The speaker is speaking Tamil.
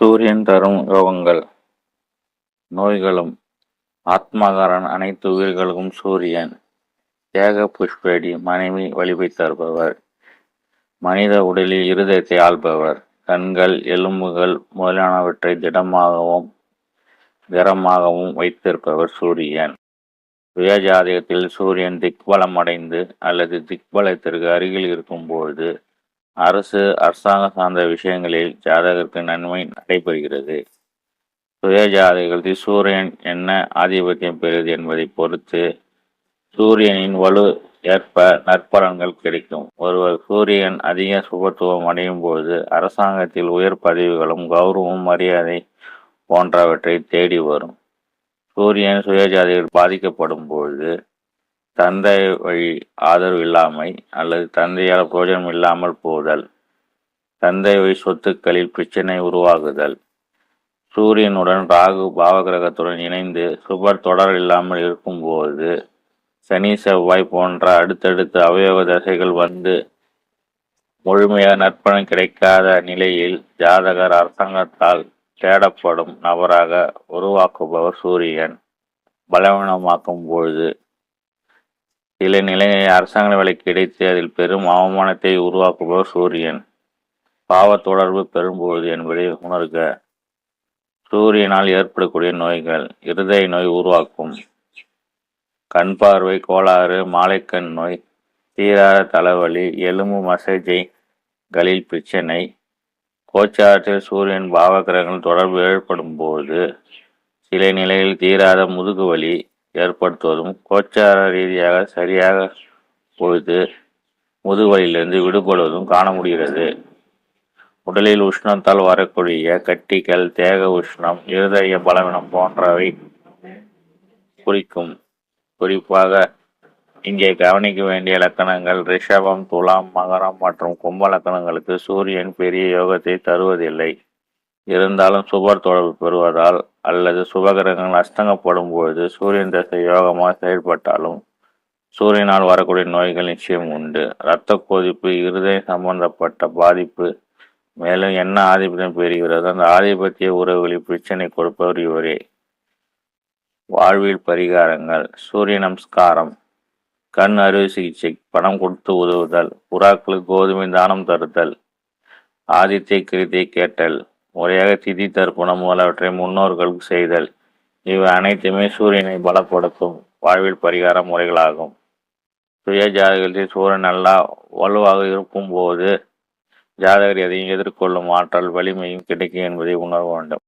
சூரியன் தரும் யோகங்கள். நோய்களும். ஆத்மகாரன் அனைத்து உயிர்களுக்கும் சூரியன். தியாக புஷ்பேடி மனைவி வலிமை தருபவர். மனித உடலில் இருதயத்தை ஆள்பவர். கண்கள், எலும்புகள் முதலானவற்றை திடமாகவும் திறமாகவும் வைத்திருப்பவர் சூரியன். சுயஜாதகத்தில் சூரியன் திக்பலம் அடைந்து அல்லது திக்பலத்திற்கு அருகில் இருக்கும்போது அரசாங்க சார்ந்த விஷயங்களில் ஜாதகருக்கு நன்மை நடைபெறுகிறது. சுயஜாதகத்தில் சூரியன் என்ன ஆதிபத்தியம் பெறுகிறது என்பதை பொறுத்து சூரியனின் வலு ஏற்ப நற்பலன்கள் கிடைக்கும். ஒருவர் சூரியன் அதிக சுபத்துவம் அடையும் போது அரசாங்கத்தில் உயர் பதவிகளும் கௌரவம், மரியாதை போன்றவற்றை தேடி வரும். சூரியன் சுயஜாதிகள் பாதிக்கப்படும் பொழுது தந்தை வழி ஆதரவு இல்லாமை அல்லது தந்தையால் பிரயோஜனம் இல்லாமல் போதல், தந்தை வழி சொத்துக்களில் பிரச்சனை உருவாகுதல், சூரியனுடன் ராகு பாவகிரகத்துடன் இணைந்து சுபர் தொடர் இல்லாமல் இருக்கும்போது சனி செவ்வாய் போன்ற அடுத்தடுத்து அவயோக தசைகள் வந்து முழுமையாக நற்பலன் கிடைக்காத நிலையில் ஜாதகர் அரசாங்கத்தால் தேடப்படும் நபராக உருவாக்குபவர் சூரியன். பலவீனமாக்கும் பொழுது சில நிலைகளில் அரசாங்க வேலை கிடைத்து அதில் பெரும் அவமானத்தை உருவாக்குபவர் சூரியன். பாவ தொடர்பு பெறும்பொழுது என்பதை உணர்க. சூரியனால் ஏற்படக்கூடிய நோய்கள். இருதய நோய் உருவாக்கும். கண் பார்வை கோளாறு, மாலைக்கண் நோய், தீராத தலைவலி, எலும்பு மசைகளில் பிரச்சனை. கோச்சாரத்தில் சூரியன் பாவகிரகங்கள் தொடர்பு ஏற்படும் போது சில நிலையில் தீராத முதுகு வலி ஏற்படுத்துவதும் கோச்சார ரீதியாக சரியாக பொழுது முதுகுவலியிலிருந்து விடுபடுவதும் காண முடிகிறது. உடலில் உஷ்ணத்தால் வரக்கூடிய கட்டிகள், தேக உஷ்ணம், இருதய பலவீனம் போன்றவை குறிக்கும். குறிப்பாக இங்கே கவனிக்க வேண்டிய லக்கணங்கள் ரிஷபம், துலாம், மகரம் மற்றும் கும்ப லக்கணங்களுக்கு சூரியன் பெரிய யோகத்தை தருவதில்லை. இருந்தாலும் சுபர் தொடர்பு பெறுவதால் அல்லது சுபகிரகங்கள் அஸ்தங்கப்படும் பொழுது சூரியன் தசை யோகமாக செயல்பட்டாலும் சூரியனால் வரக்கூடிய நோய்கள் நிச்சயம் உண்டு. இரத்த கொதிப்பு, இருதய சம்பந்தப்பட்ட பாதிப்பு, மேலும் என்ன ஆதிபத்தியம் பெறுகிறது அந்த ஆதிபத்திய உறவுகளில் பிரச்சனை கொடுப்பவர் இவரே. வாழ்வில் பரிகாரங்கள். சூரிய நமஸ்காரம், கண் அறுவை சிகிச்சை, பணம் கொடுத்து உதவுதல், புறாக்களுக்கு கோதுமை தானம் தருதல், ஆதித்ய கிருத்தை கேட்டல், முறையாக திதி தர்ப்பணம் முதலவற்றை முன்னோர்களுக்கு செய்தல், இவை அனைத்துமே சூரியனை பலப்படுத்தும் வாழ்வில் பரிகார முறைகளாகும். சுய ஜாதகத்தில் சூரியன் நல்லா வலுவாக இருக்கும் போது ஜாதகர் எதையும் எதிர்கொள்ளும் ஆற்றல், வலிமையும் கிடைக்கும் என்பதை உணர வேண்டும்.